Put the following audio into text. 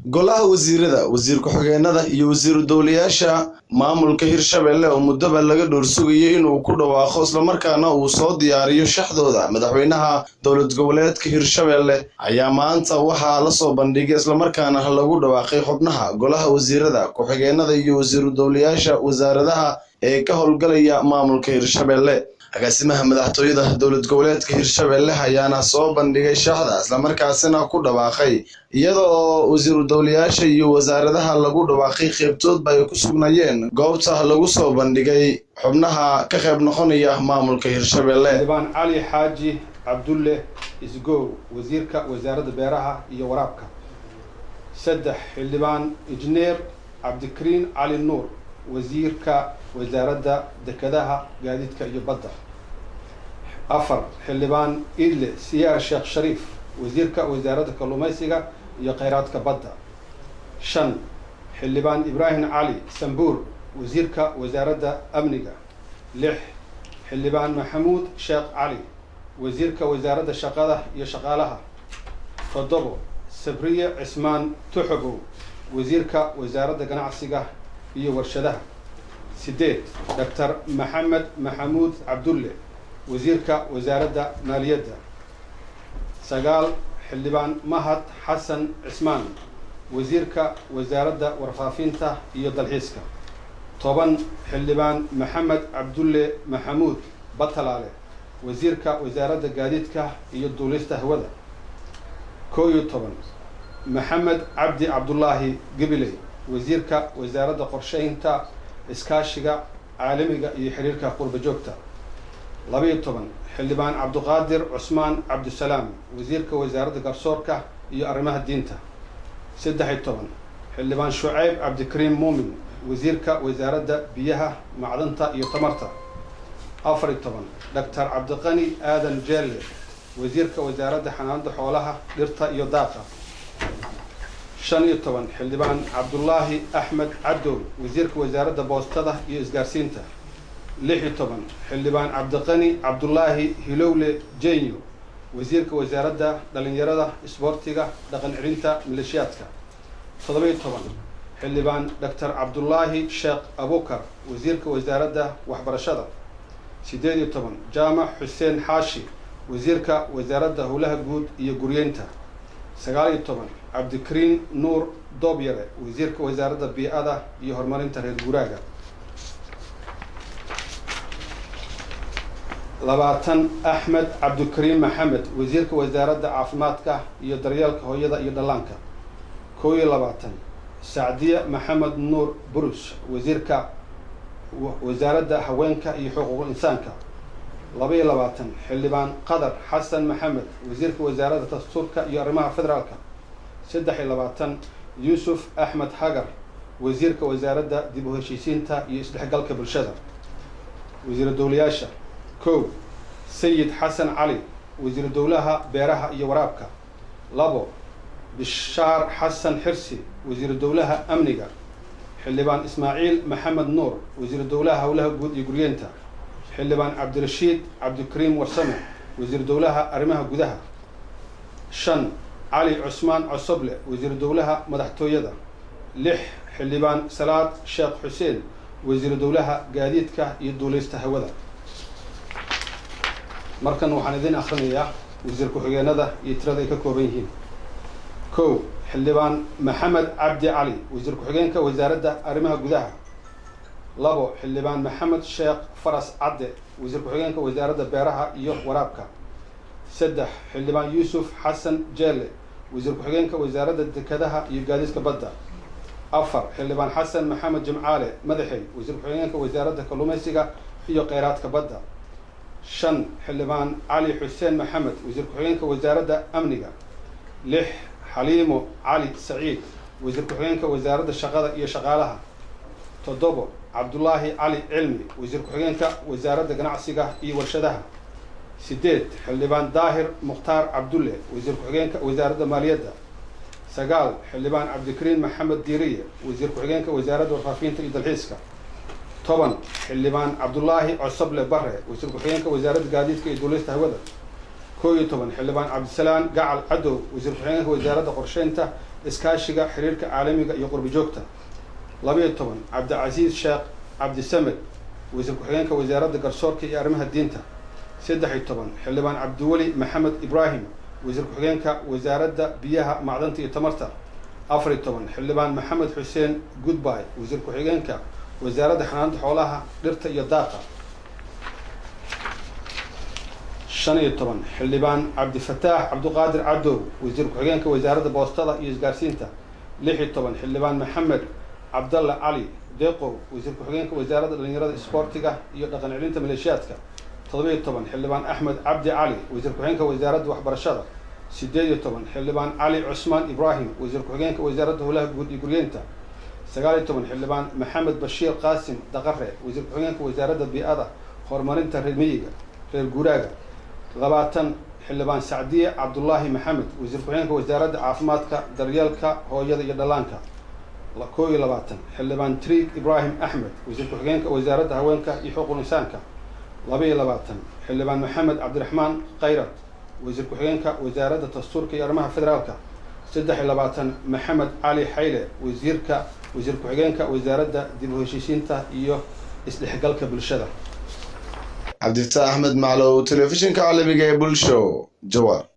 golaha wasiirada wasiir ku-xigeenada iyo wasiiru dawlayaasha maamulka Hirshabelle oo muddo laga doorsugayay inuu ku dhawaaqo isla markaana uu soo diyaariyo shaxdooda madaxweynaha dowlad goboleedka Hirshabelle ayaa maanta waxa la soo bandhigay isla markaana lagu dhawaaqay xubnaha golaha wasiirada ku-xigeenada iyo wasiiru dawlayaasha wasaaradaha ee ka howlgalaya maamulka Hirshabelle agaasimaha madaxtooyada dowlad goboleedka Hirshabelle ayaana soo bandhigay shaxda isla markaasina ku dhawaaqay iyadoo wasiiru dawlayaasha iyo wasaaradaha lagu dhawaaqay qaybtood bay ku sugnayeen goobta lagu soo bandhigay xubnaha ka qayb noqonaya maamulka Hirshabelle. Xildhibaan Cali Xaaji Cabdulle Isgow wasiirka wasaaradda beeraha iyo waraabka. 3 Xildhibaan Injineer Cabdikariin Cali Nuur wasiirka wasaaradda dekedaha gaadiidka iyo badda. 4 Xildhibaan Idle Siyaar Sheekh Shariif wasiirka wasaaradda kalluumaysiga iyo kheyraadka badda. 5 Xildhibaan Ibraahim Cali Sambuur wasiirka wasaaradda amniga. 6 Xildhibaan Maxamuud Sheekh Cali wasiirka wasaaradda shaqada iyo shaqaalaha. 7 Sabriye Cismaan Tuxubow wasiirka wasaaradda ganacsiga iyo warshadaha. 8 Dr. Maxamed Maxamuud Cabdulle wasiirka wasaaradda maaliyadda. 9 Xildhibaan Mahad Xasan Cismaan wasiirka wasaaradda warfaafinta iyo dalxiiska. 10 Xildhibaan Maxamed Cabdulle Maxamuud Batalaale wasiirka wasaaradda gaadiidka iyo duulista hawada. 11 Maxamed Cabdi Cabdullaahi Gibiley wasiirka wasaaradda qorsheynta iskaashiga caalamiga iyo xiriirka qurba joogta. 12 Xildhibaan Cabduqaadir Cusmaan Cabdisalaam wasiirka wasaaradda garsoorka iyo arrimaha diinta. 13 Xildhibaan Shucayb Cabdikariim Muumin wasiirka wasaaradda biyaha macdanta iyo tamarta. 14 Dr. Cabdiqani Aadan Jeelle wasiirka wasaaradda xanaanada xoolaha dhirta iyo daaqa. 15 Xildhibaan Cabdullaahi Axmed Cabdow wasiirka wasaaradda boostada iyo isgaarsiinta. 16 Xildhibaan Cabdiqani Cabdullaahi Hilowle Jenyo wasiirka wasaaradda dhalinyarada isboortiga dhaqan celinta maleeshiyaadka. 17 Xildhibaan Dr. Cabdullaahi Sheekh Abukar wasiirka wasaaradda waxbarashada. 18 Jaamac Xuseen Xaashi wasiirka wasaaradda howlaha guud iyo guryeynta. 19 Cabdikariin Nuur Doobyare wasiirka wasaaradda bii'ada iyo horumarinta reer guuraaga. 20 Axmed Cabdikariim Maxamed wasiirka wasaaradda caafimaadka iyo daryeelka hooyada iyo dhallaanka. 21 Sacdiye Maxamed Nuur Burus wasiirka wasaaradda haweenka iyo xuquuqul insaanka. 22 Xildhibaan Qadar Xasan Maxamed wasiirka wasaaradda dastuurka iyo arrimaha federaalka. 23 Yuusuf Axmed Hagar wasiirka wasaaradda dib u heshiisiinta iyo isdhexgalka bulshada. wasiiru dawlayaasha. 1 Sayid Xasan Cali wasiiru dawlaha beeraha iyo waraabka. 2 Bishaar Xasan Xirsi wasiiru dawlaha amniga. Xildhibaan Ismaaciil Maxamed Nuur wasiiru dawlaha howlaha guud iyo guryeynta. Xildhibaan Cabdirashiid Cabdikariim Warsame wasiiru dawlaha arrimaha gudaha. 5 Cali Cusmaan Cosoble wasiiru dawlaha madaxtooyada. 6 Xildhibaan Salaad Sheekh Xuseen wasiiru dawlaha gaadiidka iyo duulista hawada. markan waxaan idin akhrinayaa wasiir ku-xigeenada iyo tirada ay ka kooban yihiin. 1 Xildhibaan Maxamed Cabdi Cali wasiir ku-xigeenka wasaaradda arrimaha gudaha. 2 Xildhibaan Maxamed Sheekh Faras Cadde wasiir ku-xigeenka wasaaradda beeraha iyo waraabka. 3 Xildhibaan Yuusuf Xasan Jeelle wasiir ku-xigeenka wasaaradda dekedaha iyo gaadiidka badda. 4 Xildhibaan Xasan Maxamed Jimcaale Madaxey wasiir ku-xigeenka wasaaradda kalluumaysiga iyo kheyraadka badda. 5 Xildhibaan Cali Xuseen Maxamed wasiir ku-xigeenka wasaaradda amniga. 6 Xaliimo Cali Saciid wasiir ku-xigeenka wasaaradda shaqada iyo shaqaalaha. 7 Cabdullaahi Cali Cilmi wasiir ku-xigeenka wasaaradda ganacsiga iyo warshadaha. 8 Xildhibaan Daahir Mukhtaar Cabdulle wasiir ku-xigeenka wasaaradda maaliyadda. 9 Xildhibaan Cabdikariin Maxamed Diiriye wasiir ku-xigeenka wasaaradda warfaafinta iyo dalxiiska. 10 Xildhibaan Cabdullaahi Cosoble Barre wasiir ku-xigeenka wasaaradda gaadiidka iyo duulista hawada. 11 Xildhibaan Cabdisalaan Gacal Cadow wasiir ku-xigeenka wasaaradda qorsheynta iskaashiga xiriirka caalamiga iyo qurbi joogta. 12 Cabdicasiis Sheekh Cabdi Samed wasiir ku-xigeenka wasaaradda garsoorka iyo arrimaha diinta. 13 xildhibaan Cabdiwali Maxamed Ibrahim wasiir ku-xigeenka wasaaradda biyaha macdanta iyo tamarta. 14 xildhibaan Maxamed Xuseen Goodbye wasiir ku-xigeenka wasaaradda xanaanada xoolaha dhirta iyo daaqa. 15 xildhibaan Cabdi Fataax Cabduqaadir Cadow wasiir ku-xigeenka wasaaradda boostada iyo isgaarsiinta. 16 xildhibaan Maxamed Cabdalla Cali Deeqow wasiir ku-xigeenka wasaaradda dhalinyarada isboortiga iyo dhaqan celinta maleeshiyaadka. 17 xildhibaan Axmed Cabdi Cali wasiir ku-xigeenka wasaaradda waxbarashada. 18 xildhibaan Cali Cusmaan Ibrahim wasiir ku-xigeenka wasaaradda howlaha guud iyo guryeynta. 19 xildhibaan Maxamed Bashiir Qaasim Daqare wasiir ku-xigeenka wasaaradda bii'ada horumarinta reer miyiga reer guuraaga. 20 xildhibaan Sacdiye Cabdullaahi Maxamed wasiir ku-xigeenka wasaaradda caafimaadka daryeelka hooyada iyo dhallaanka. 21 xildhibaan Triig Ibrahim Axmed wasiir ku-xigeenka wasaaradda haweenka iyo xuquuqul insaanka. 22 xildhibaan Maxamed Cabdiraxmaan Khayrat wasiir ku-xigeenka wasaaradda dastuurka iyo arrimaha federaalka. 23 Maxamed Cali Xayle wasiir ku-xigeenka wasaaradda dib u heshiisiinta iyo isdhexgalka bulshada. Cabdifataax Axmed Maclow, telefishinka caalamiga ee Bulsho, Jawhar.